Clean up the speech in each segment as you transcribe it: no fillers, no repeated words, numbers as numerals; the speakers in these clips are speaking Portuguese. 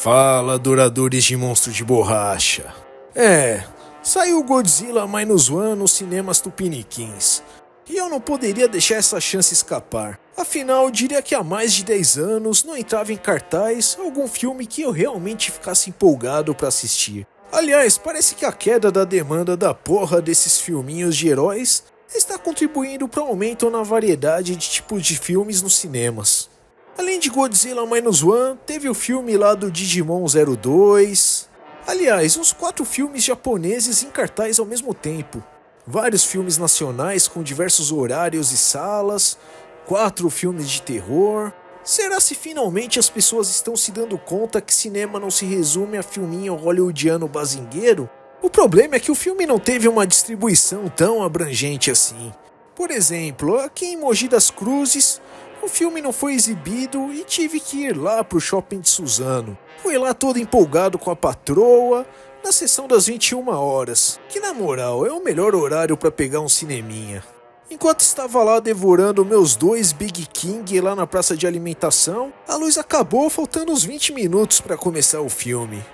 Fala, adoradores de monstro de borracha. Saiu Godzilla Minus One nos cinemas tupiniquins. E eu não poderia deixar essa chance escapar. Afinal, diria que há mais de 10 anos não entrava em cartaz algum filme que eu realmente ficasse empolgado pra assistir. Aliás, parece que a queda da demanda da porra desses filminhos de heróis está contribuindo para um aumento na variedade de tipos de filmes nos cinemas. Além de Godzilla Minus One, teve o filme lá do Digimon 02. Aliás, uns 4 filmes japoneses em cartaz ao mesmo tempo. Vários filmes nacionais com diversos horários e salas. 4 filmes de terror. Será se finalmente as pessoas estão se dando conta que cinema não se resume a filminho hollywoodiano bazingueiro? O problema é que o filme não teve uma distribuição tão abrangente assim. Por exemplo, aqui em Mogi das Cruzes, o filme não foi exibido e tive que ir lá pro shopping de Suzano. Fui lá todo empolgado com a patroa, na sessão das 21 horas, que na moral é o melhor horário pra pegar um cineminha. Enquanto estava lá devorando meus 2 Big King lá na praça de alimentação, a luz acabou faltando uns 20 minutos pra começar o filme.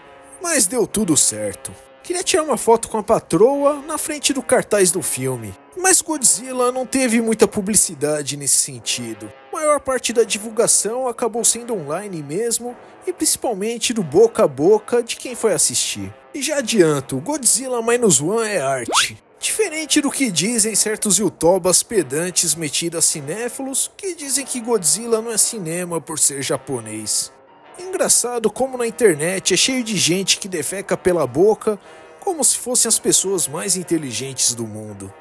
Mas deu tudo certo. Queria tirar uma foto com a patroa na frente do cartaz do filme. Mas Godzilla não teve muita publicidade nesse sentido. A maior parte da divulgação acabou sendo online mesmo, e principalmente do boca a boca de quem foi assistir. E já adianto, Godzilla Minus One é arte. Diferente do que dizem certos youtubers pedantes metidos a cinéfilos, que dizem que Godzilla não é cinema por ser japonês. Engraçado como na internet é cheio de gente que defeca pela boca, como se fossem as pessoas mais inteligentes do mundo.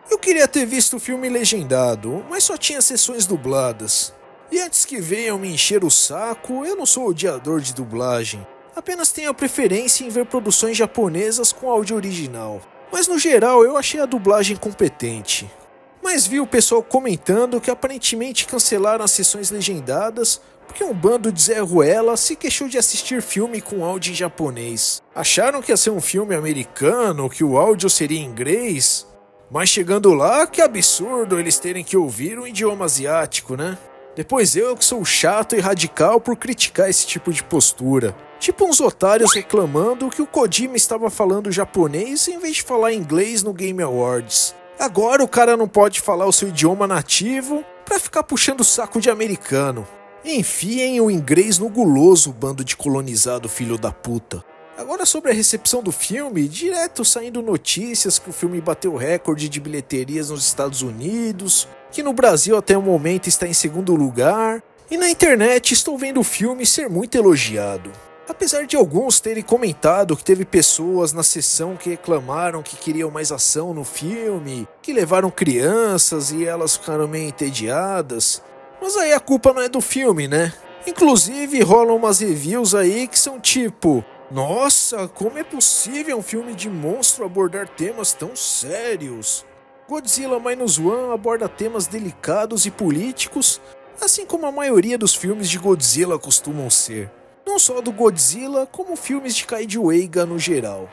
Eu queria ter visto o filme legendado, mas só tinha sessões dubladas. E antes que venham me encher o saco, eu não sou odiador de dublagem. Apenas tenho a preferência em ver produções japonesas com áudio original. Mas no geral eu achei a dublagem competente. Mas vi o pessoal comentando que aparentemente cancelaram as sessões legendadas porque um bando de Zé Ruela se queixou de assistir filme com áudio em japonês. Acharam que ia ser um filme americano, que o áudio seria em inglês? Mas chegando lá, que absurdo eles terem que ouvir um idioma asiático, né? Depois eu que sou chato e radical por criticar esse tipo de postura. Tipo uns otários reclamando que o Kojima estava falando japonês em vez de falar inglês no Game Awards. Agora o cara não pode falar o seu idioma nativo pra ficar puxando o saco de americano. Enfiem o inglês no guloso, bando de colonizado filho da puta. Agora sobre a recepção do filme, direto saindo notícias que o filme bateu recorde de bilheterias nos Estados Unidos, que no Brasil até o momento está em segundo lugar, e na internet estou vendo o filme ser muito elogiado. Apesar de alguns terem comentado que teve pessoas na sessão que reclamaram que queriam mais ação no filme, que levaram crianças e elas ficaram meio entediadas, mas aí a culpa não é do filme, né? Inclusive rolam umas reviews aí que são tipo: nossa, como é possível um filme de monstro abordar temas tão sérios? Godzilla Minus One aborda temas delicados e políticos, assim como a maioria dos filmes de Godzilla costumam ser. Não só do Godzilla, como filmes de Kaiju Eiga no geral.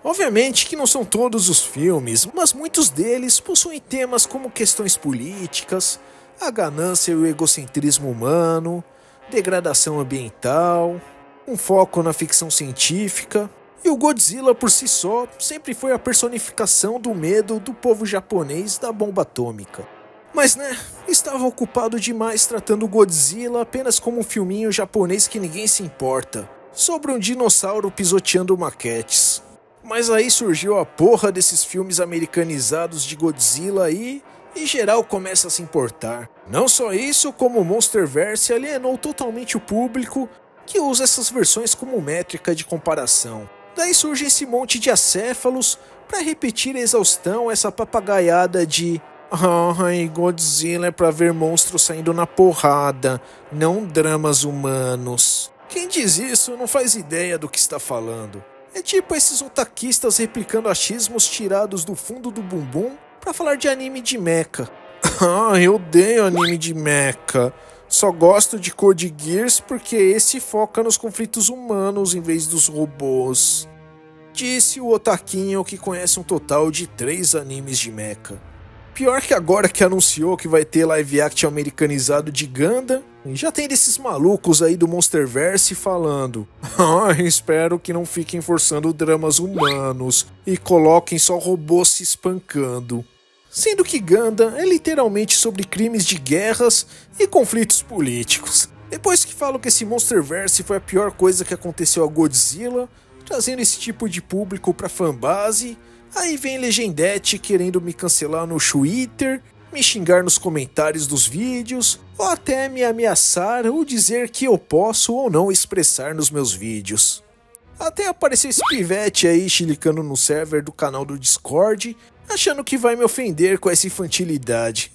Obviamente que não são todos os filmes, mas muitos deles possuem temas como questões políticas, a ganância e o egocentrismo humano, degradação ambiental, um foco na ficção científica, e o Godzilla por si só sempre foi a personificação do medo do povo japonês da bomba atômica. Mas estava ocupado demais tratando o Godzilla apenas como um filminho japonês que ninguém se importa, sobre um dinossauro pisoteando maquetes. Mas aí surgiu a porra desses filmes americanizados de Godzilla aí, e geral começa a se importar. Não só isso, como o Monsterverse alienou totalmente o público, que usa essas versões como métrica de comparação. Daí surge esse monte de acéfalos para repetir a exaustão essa papagaiada de ai, Godzilla é pra ver monstros saindo na porrada, não dramas humanos. Quem diz isso não faz ideia do que está falando. É tipo esses otaquistas replicando achismos tirados do fundo do bumbum pra falar de anime de mecha. Eu odeio anime de mecha. Só gosto de Code Geass porque esse foca nos conflitos humanos em vez dos robôs. Disse o otaquinho que conhece um total de 3 animes de mecha. Pior que agora que anunciou que vai ter live action americanizado de Gundam, E já tem desses malucos aí do Monsterverse falando: espero que não fiquem forçando dramas humanos e coloquem só robôs se espancando. Sendo que Gundam é literalmente sobre crimes de guerras e conflitos políticos. Depois que falam que esse Monsterverse foi a pior coisa que aconteceu a Godzilla, trazendo esse tipo de público pra fanbase, aí vem Legendette querendo me cancelar no Twitter, me xingar nos comentários dos vídeos, ou até me ameaçar ou dizer que eu posso ou não expressar nos meus vídeos. Até apareceu esse pivete aí chilicando no server do canal do Discord, achando que vai me ofender com essa infantilidade.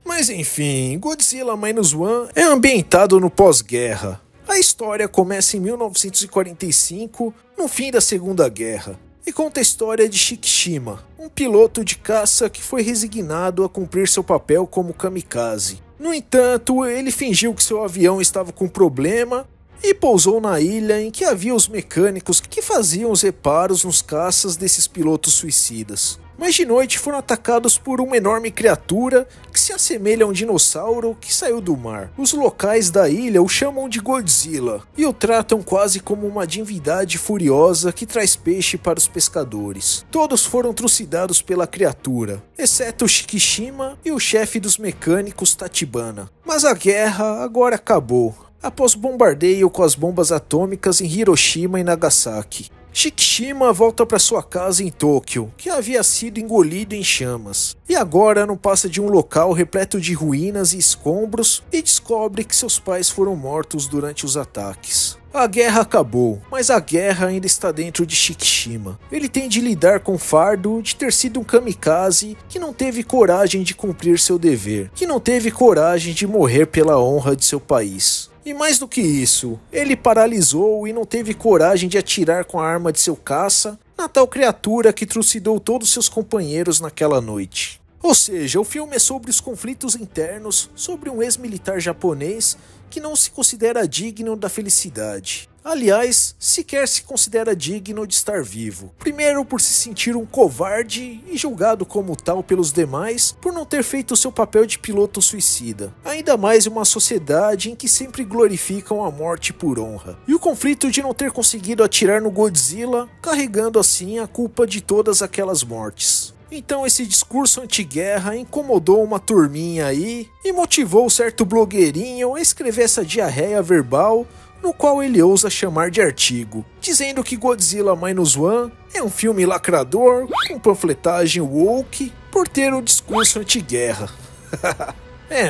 Mas enfim, Godzilla Minus One é ambientado no pós-guerra. A história começa em 1945, no fim da Segunda Guerra, e conta a história de Shikishima, um piloto de caça que foi resignado a cumprir seu papel como kamikaze. No entanto, ele fingiu que seu avião estava com problema e pousou na ilha em que havia os mecânicos que faziam os reparos nos caças desses pilotos suicidas. Mas de noite foram atacados por uma enorme criatura que se assemelha a um dinossauro que saiu do mar. Os locais da ilha o chamam de Godzilla e o tratam quase como uma divindade furiosa que traz peixe para os pescadores. Todos foram trucidados pela criatura, exceto Shikishima e o chefe dos mecânicos, Tachibana. Mas a guerra agora acabou, após bombardeio com as bombas atômicas em Hiroshima e Nagasaki. Shikishima volta para sua casa em Tóquio, que havia sido engolido em chamas, e agora não passa de um local repleto de ruínas e escombros e descobre que seus pais foram mortos durante os ataques. A guerra acabou, mas a guerra ainda está dentro de Shikishima. Ele tem de lidar com o fardo de ter sido um kamikaze que não teve coragem de cumprir seu dever, que não teve coragem de morrer pela honra de seu país. E mais do que isso, ele paralisou e não teve coragem de atirar com a arma de seu caça na tal criatura que trucidou todos seus companheiros naquela noite. Ou seja, o filme é sobre os conflitos internos sobre um ex-militar japonês que não se considera digno da felicidade. Aliás, sequer se considera digno de estar vivo. Primeiro por se sentir um covarde e julgado como tal pelos demais por não ter feito seu papel de piloto suicida. Ainda mais em uma sociedade em que sempre glorificam a morte por honra. E o conflito de não ter conseguido atirar no Godzilla, carregando assim a culpa de todas aquelas mortes. Então esse discurso anti-guerra incomodou uma turminha aí e motivou certo blogueirinho a escrever essa diarreia verbal, no qual ele ousa chamar de artigo, dizendo que Godzilla Minus One é um filme lacrador, com panfletagem woke, por ter um discurso anti-guerra.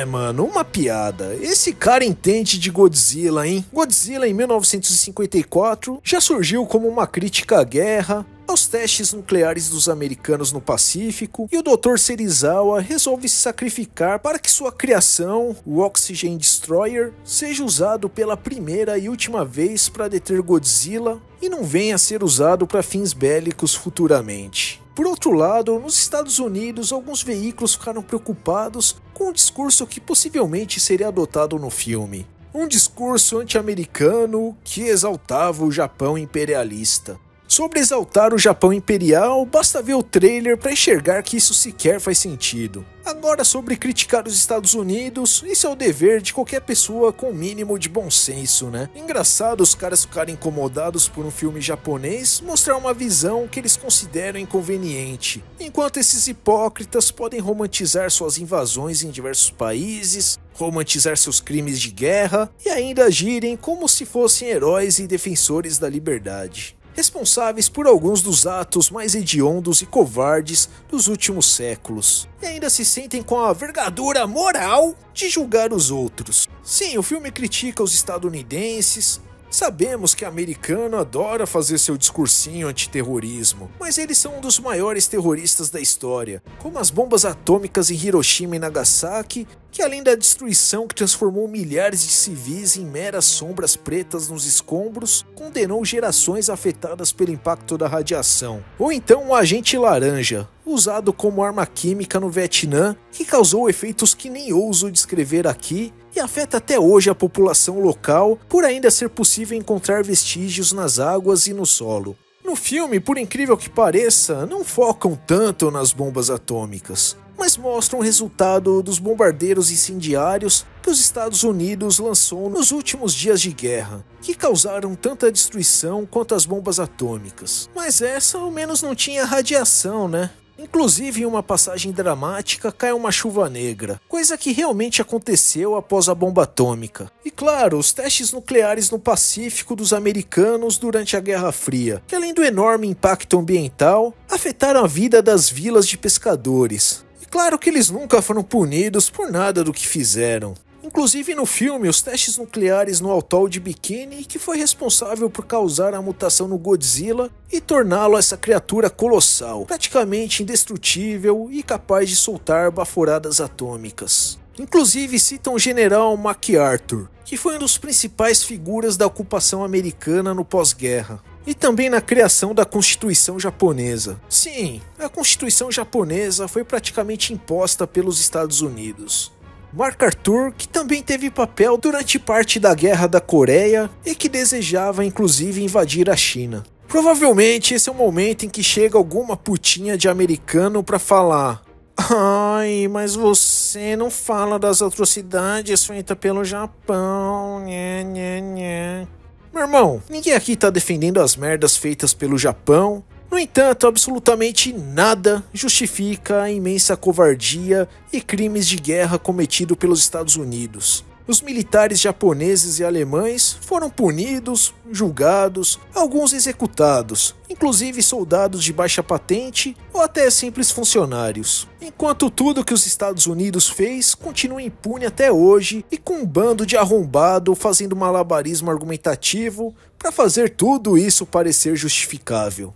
Mano, uma piada. Esse cara entende de Godzilla, hein? Godzilla em 1954 já surgiu como uma crítica à guerra, aos testes nucleares dos americanos no Pacífico, e o Dr. Serizawa resolve se sacrificar para que sua criação, o Oxygen Destroyer, seja usado pela primeira e última vez para deter Godzilla e não venha a ser usado para fins bélicos futuramente. Por outro lado, nos Estados Unidos, alguns veículos ficaram preocupados com um discurso que possivelmente seria adotado no filme. Um discurso anti-americano que exaltava o Japão imperialista. Sobre exaltar o Japão imperial, basta ver o trailer para enxergar que isso sequer faz sentido. Agora, sobre criticar os Estados Unidos, isso é o dever de qualquer pessoa com o mínimo de bom senso, né? Engraçado os caras ficarem incomodados por um filme japonês mostrar uma visão que eles consideram inconveniente, enquanto esses hipócritas podem romantizar suas invasões em diversos países, romantizar seus crimes de guerra e ainda agirem como se fossem heróis e defensores da liberdade, responsáveis por alguns dos atos mais hediondos e covardes dos últimos séculos, e ainda se sentem com a vergadura moral de julgar os outros. Sim, o filme critica os estadunidenses. Sabemos que o americano adora fazer seu discursinho antiterrorismo, mas eles são um dos maiores terroristas da história, como as bombas atômicas em Hiroshima e Nagasaki, que além da destruição que transformou milhares de civis em meras sombras pretas nos escombros, condenou gerações afetadas pelo impacto da radiação. Ou então o agente laranja, usado como arma química no Vietnã, que causou efeitos que nem ouso descrever aqui, e afeta até hoje a população local por ainda ser possível encontrar vestígios nas águas e no solo. No filme, por incrível que pareça, não focam tanto nas bombas atômicas, mas mostram o resultado dos bombardeiros incendiários que os Estados Unidos lançou nos últimos dias de guerra, que causaram tanta destruição quanto as bombas atômicas. Mas essa ao menos não tinha radiação, né? Inclusive, em uma passagem dramática, cai uma chuva negra, coisa que realmente aconteceu após a bomba atômica. E claro, os testes nucleares no Pacífico dos americanos durante a Guerra Fria, que além do enorme impacto ambiental, afetaram a vida das vilas de pescadores. E claro que eles nunca foram punidos por nada do que fizeram. Inclusive no filme, os testes nucleares no atol de Bikini, que foi responsável por causar a mutação no Godzilla e torná-lo essa criatura colossal, praticamente indestrutível e capaz de soltar baforadas atômicas. Inclusive citam o general MacArthur, que foi um dos principais figuras da ocupação americana no pós-guerra. E também na criação da Constituição japonesa. Sim, a Constituição japonesa foi praticamente imposta pelos Estados Unidos. MacArthur, que também teve papel durante parte da Guerra da Coreia e que desejava inclusive invadir a China. Provavelmente esse é o momento em que chega alguma putinha de americano pra falar: ai, mas você não fala das atrocidades feitas pelo Japão, nhé, nhé, nhé. Meu irmão, ninguém aqui tá defendendo as merdas feitas pelo Japão. No entanto, absolutamente nada justifica a imensa covardia e crimes de guerra cometidos pelos Estados Unidos. Os militares japoneses e alemães foram punidos, julgados, alguns executados, inclusive soldados de baixa patente ou até simples funcionários. Enquanto tudo que os Estados Unidos fez continua impune até hoje e com um bando de arrombado fazendo malabarismo argumentativo para fazer tudo isso parecer justificável.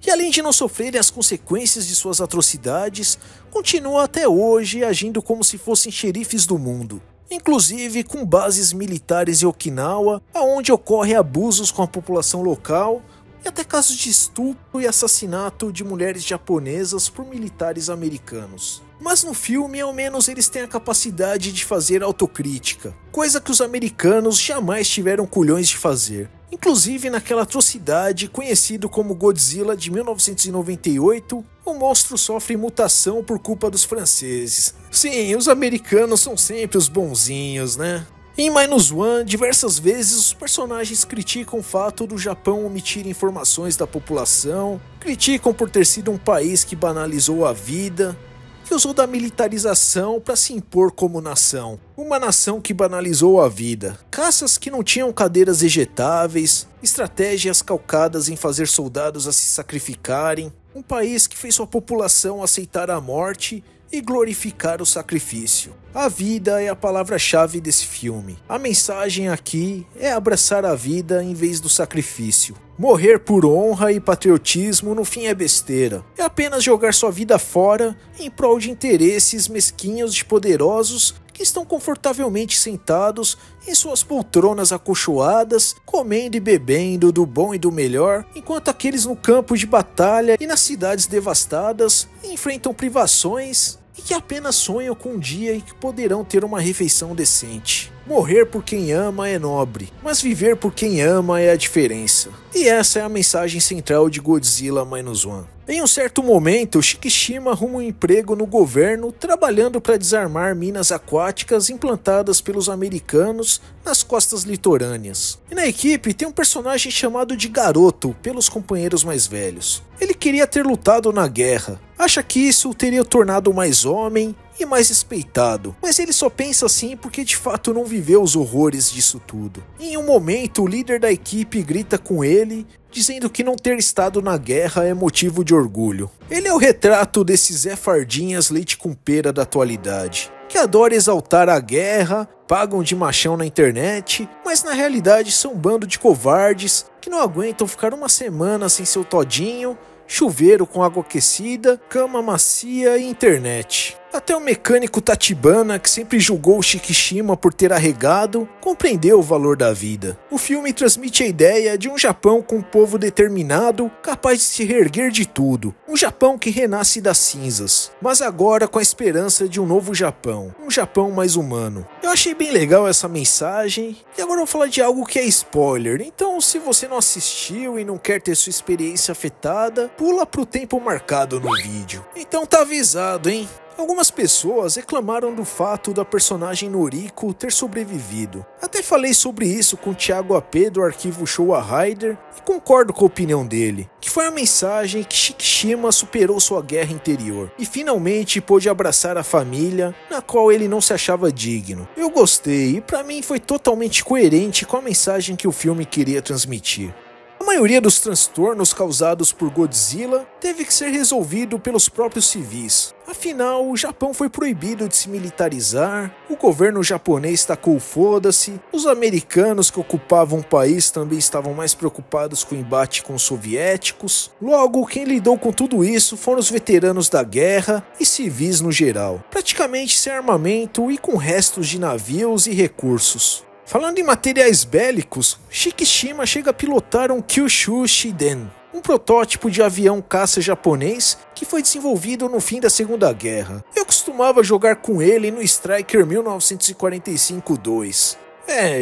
E além de não sofrerem as consequências de suas atrocidades, continuam até hoje agindo como se fossem xerifes do mundo. Inclusive com bases militares em Okinawa, onde ocorrem abusos com a população local, e até casos de estupro e assassinato de mulheres japonesas por militares americanos. Mas no filme, ao menos eles têm a capacidade de fazer autocrítica, coisa que os americanos jamais tiveram culhões de fazer. Inclusive naquela atrocidade conhecido como Godzilla de 1998, o monstro sofre mutação por culpa dos franceses. Sim, os americanos são sempre os bonzinhos, né? Em -1, diversas vezes os personagens criticam o fato do Japão omitir informações da população, criticam por ter sido um país que banalizou a vida, que usou da militarização para se impor como nação. Uma nação que banalizou a vida. Caças que não tinham cadeiras ejetáveis, estratégias calcadas em fazer soldados a se sacrificarem. Um país que fez sua população aceitar a morte e glorificar o sacrifício. A vida é a palavra-chave desse filme. A mensagem aqui é abraçar a vida em vez do sacrifício. Morrer por honra e patriotismo no fim é besteira. É apenas jogar sua vida fora em prol de interesses mesquinhos de poderosos que estão confortavelmente sentados em suas poltronas acolchoadas, comendo e bebendo do bom e do melhor, enquanto aqueles no campo de batalha e nas cidades devastadas enfrentam privações e que apenas sonham com um dia em que poderão ter uma refeição decente. Morrer por quem ama é nobre, mas viver por quem ama é a diferença. E essa é a mensagem central de Godzilla -1. Em um certo momento, Shikishima arruma um emprego no governo trabalhando para desarmar minas aquáticas implantadas pelos americanos nas costas litorâneas. E na equipe tem um personagem chamado de Garoto pelos companheiros mais velhos. Ele queria ter lutado na guerra, acha que isso o teria tornado mais homem e mais respeitado, mas ele só pensa assim porque de fato não viveu os horrores disso tudo. Em um momento, o líder da equipe grita com ele, dizendo que não ter estado na guerra é motivo de orgulho. Ele é o retrato desses Zé Fardinhas leite com pera da atualidade, que adora exaltar a guerra, pagam de machão na internet, mas na realidade são um bando de covardes que não aguentam ficar uma semana sem seu todinho, chuveiro com água aquecida, cama macia e internet. Até o mecânico Tachibana, que sempre julgou o Shikishima por ter arregado, compreendeu o valor da vida. O filme transmite a ideia de um Japão com um povo determinado, capaz de se reerguer de tudo. Um Japão que renasce das cinzas, mas agora com a esperança de um novo Japão. Um Japão mais humano. Eu achei bem legal essa mensagem, e agora eu vou falar de algo que é spoiler. Então, se você não assistiu e não quer ter sua experiência afetada, pula pro tempo marcado no vídeo. Então tá avisado, hein? Algumas pessoas reclamaram do fato da personagem Noriko ter sobrevivido. Até falei sobre isso com o Thiago AP do arquivo Showa Rider e concordo com a opinião dele, que foi a mensagem que Shikishima superou sua guerra interior e finalmente pôde abraçar a família na qual ele não se achava digno. Eu gostei e pra mim foi totalmente coerente com a mensagem que o filme queria transmitir. A maioria dos transtornos causados por Godzilla teve que ser resolvido pelos próprios civis. Afinal, o Japão foi proibido de se militarizar, o governo japonês tacou foda-se, os americanos que ocupavam o país também estavam mais preocupados com o embate com os soviéticos. Logo, quem lidou com tudo isso foram os veteranos da guerra e civis no geral, praticamente sem armamento e com restos de navios e recursos. Falando em materiais bélicos, Shikishima chega a pilotar um Kyushu Shiden, um protótipo de avião caça japonês que foi desenvolvido no fim da Segunda Guerra. Eu costumava jogar com ele no Striker 1945-2.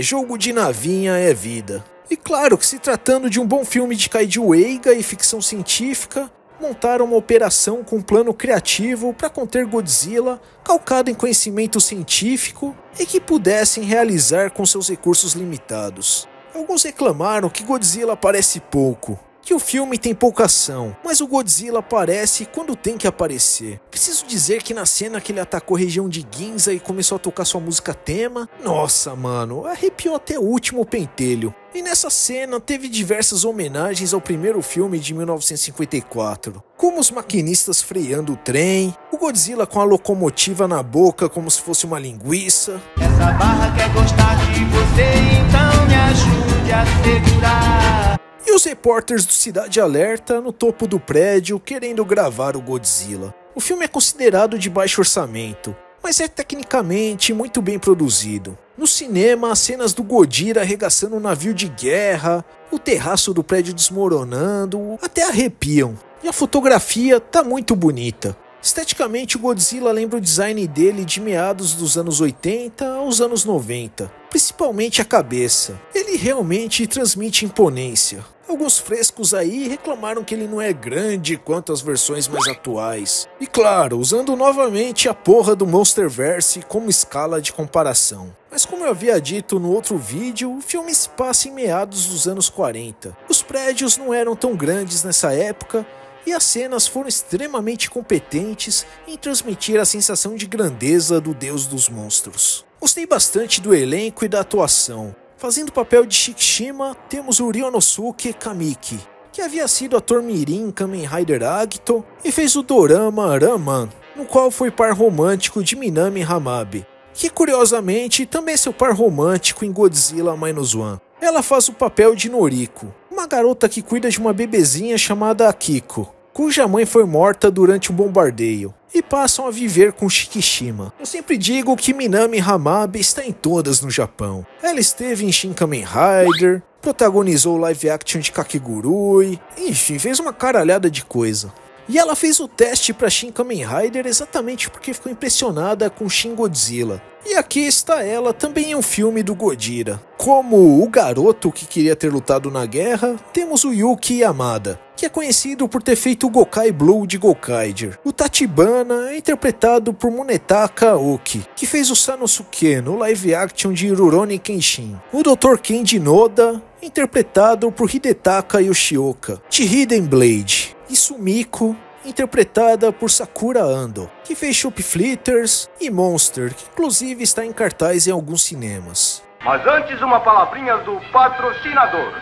Jogo de navinha é vida. E claro que, se tratando de um bom filme de kaiju eiga e ficção científica, montaram uma operação com um plano criativo para conter Godzilla, calcado em conhecimento científico e que pudessem realizar com seus recursos limitados. Alguns reclamaram que Godzilla aparece pouco, que o filme tem pouca ação, mas o Godzilla aparece quando tem que aparecer. Preciso dizer que na cena que ele atacou a região de Ginza e começou a tocar sua música tema, nossa mano, arrepiou até o último pentelho. E nessa cena teve diversas homenagens ao primeiro filme de 1954, como os maquinistas freando o trem, o Godzilla com a locomotiva na boca como se fosse uma linguiça. Essa barra quer gostar de você, então me ajude a segurar. E os repórteres do Cidade Alerta no topo do prédio querendo gravar o Godzilla. O filme é considerado de baixo orçamento, mas é tecnicamente muito bem produzido. No cinema, as cenas do Godzilla arregaçando um navio de guerra, o terraço do prédio desmoronando, até arrepiam. E a fotografia tá muito bonita. Esteticamente, o Godzilla lembra o design dele de meados dos anos 80 aos anos 90, principalmente a cabeça. Ele realmente transmite imponência. Alguns frescos aí reclamaram que ele não é grande quanto as versões mais atuais. E claro, usando novamente a porra do Monsterverse como escala de comparação. Mas como eu havia dito no outro vídeo, o filme se passa em meados dos anos 40. Os prédios não eram tão grandes nessa época, e as cenas foram extremamente competentes em transmitir a sensação de grandeza do deus dos monstros. Gostei bastante do elenco e da atuação. Fazendo o papel de Shikishima, temos o Ryonosuke Kamiki, que havia sido ator mirim em Kamen Rider Agito e fez o dorama Raman, no qual foi par romântico de Minami Hamabe, que curiosamente também é seu par romântico em Godzilla Minus One. Ela faz o papel de Noriko, uma garota que cuida de uma bebezinha chamada Akiko, cuja mãe foi morta durante um bombardeio, e passam a viver com Shikishima. Eu sempre digo que Minami Hamabe está em todas no Japão. Ela esteve em Shin Kamen Rider, protagonizou o live action de Kakegurui, enfim, fez uma caralhada de coisa. E ela fez o teste para Shin Kamen Rider exatamente porque ficou impressionada com Shin Godzilla. E aqui está ela também em um filme do Gojira. Como o garoto que queria ter lutado na guerra, temos o Yuki Yamada, que é conhecido por ter feito o Gokai Blue de Gokaiger. O Tachibana é interpretado por Munetaka Oki, que fez o Sanosuke no live action de Rurouni Kenshin. O Dr. Kenji Noda, interpretado por Hidetaka Yoshioka, de Hidden Blade. E Sumiko, interpretada por Sakura Ando, que fez Shoplifters e Monster, que inclusive está em cartaz em alguns cinemas. Mas antes, uma palavrinha do patrocinador.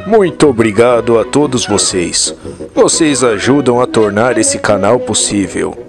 Muito obrigado a todos vocês. Vocês ajudam a tornar esse canal possível.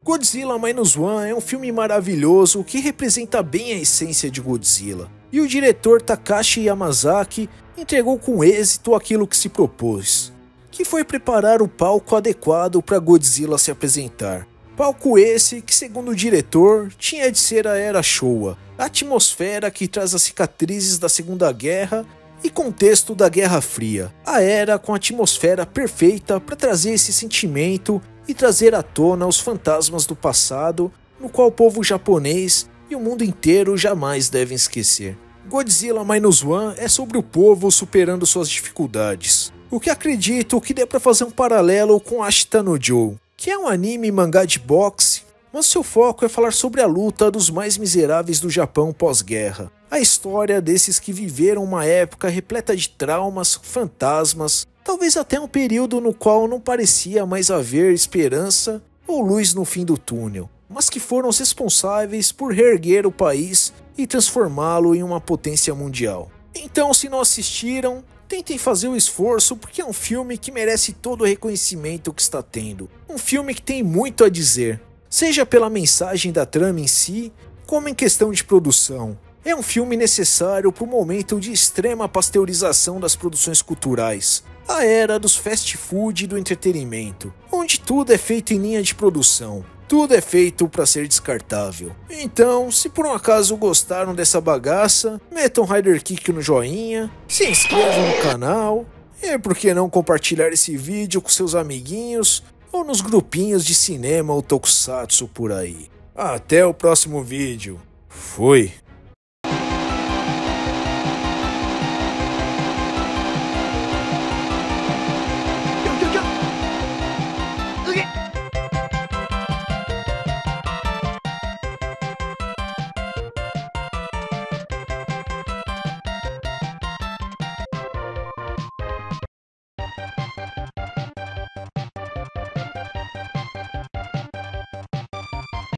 Godzilla Minus One é um filme maravilhoso que representa bem a essência de Godzilla. E o diretor Takashi Yamazaki entregou com êxito aquilo que se propôs, que foi preparar o palco adequado para Godzilla se apresentar. Palco esse que, segundo o diretor, tinha de ser a Era Showa, a atmosfera que traz as cicatrizes da Segunda Guerra e contexto da Guerra Fria. A era com a atmosfera perfeita para trazer esse sentimento e trazer à tona os fantasmas do passado, no qual o povo japonês e o mundo inteiro jamais devem esquecer. Godzilla Minus One é sobre o povo superando suas dificuldades. O que acredito que dê pra fazer um paralelo com Ashita no Joe, que é um anime e mangá de boxe, mas seu foco é falar sobre a luta dos mais miseráveis do Japão pós-guerra. A história desses que viveram uma época repleta de traumas, fantasmas, talvez até um período no qual não parecia mais haver esperança ou luz no fim do túnel, mas que foram os responsáveis por reerguer o país e transformá-lo em uma potência mundial. Então, se não assistiram, tentem fazer o esforço, porque é um filme que merece todo o reconhecimento que está tendo. Um filme que tem muito a dizer, seja pela mensagem da trama em si, como em questão de produção. É um filme necessário para o momento de extrema pasteurização das produções culturais, a era dos fast food e do entretenimento, onde tudo é feito em linha de produção. Tudo é feito para ser descartável. Então, se por um acaso gostaram dessa bagaça, metam Rider Kick no joinha, se inscrevam no canal, e por que não compartilhar esse vídeo com seus amiguinhos ou nos grupinhos de cinema ou tokusatsu por aí. Até o próximo vídeo. Fui!